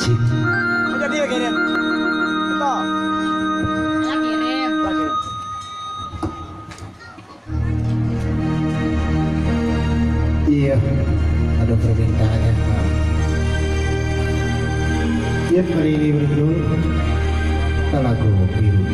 Cik. Udah dia kirim. Betul. Lah kirim. Iya, ada permintaannya. Tiap hari ini berdua, talago biru.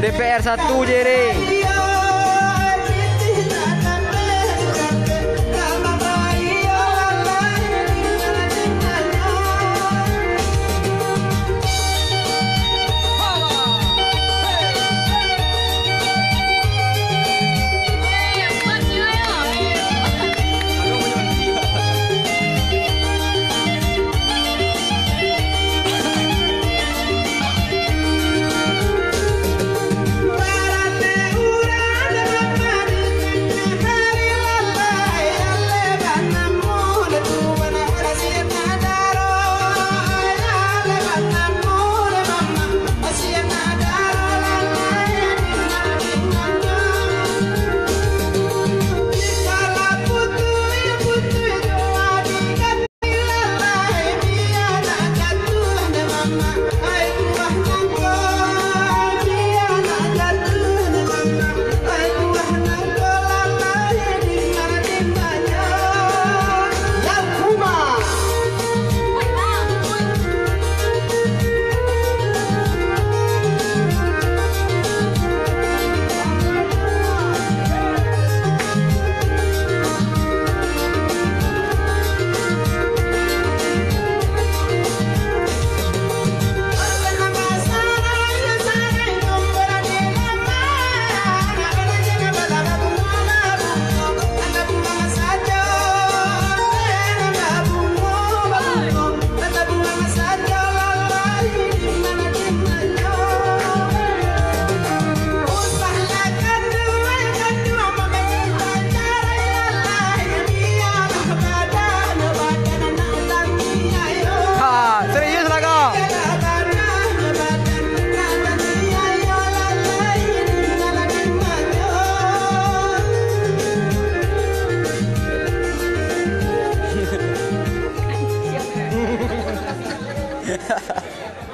DPR 1 Jere.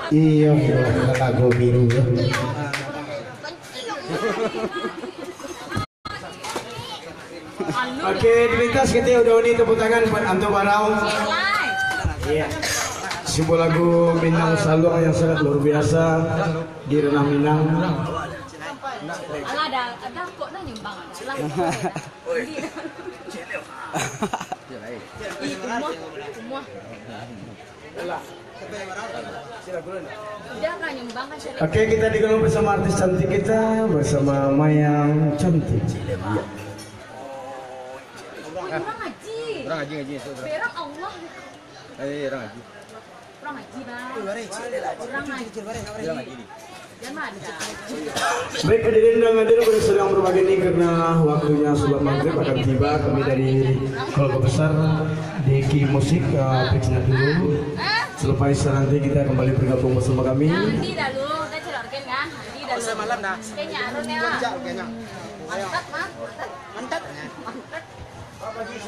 Iya, lagu biru. Oke, dilintas kita udah ini tepuk tangan buat Anto Barau. Iya. Sebuah lagu Minang Salung yang sangat luar biasa di ranah Minang. Alah ada kok dah nyumbang lah. Semua. Udah kan nyumbang kan. Oke, kita digabung bersama artis cantik kita bersama Mayang Cantik. Orang ngaji. Berang Allah. Orang ngaji. Orang ngaji bang. Orang ngaji. Jangan ada. Baik, hadirin dan hadirin pada sedang berbagi ini karena waktunya sholat maghrib akan tiba. Kami dari keluarga besar Deki Musik bicara dulu. Selepas nanti kita kembali bergabung bersama kami. Nanti dah lu, kita celorkan kan? Nanti dah lu. Malam dah. Kayaknya arun ya. Mantap mah. Mantap. Apa sih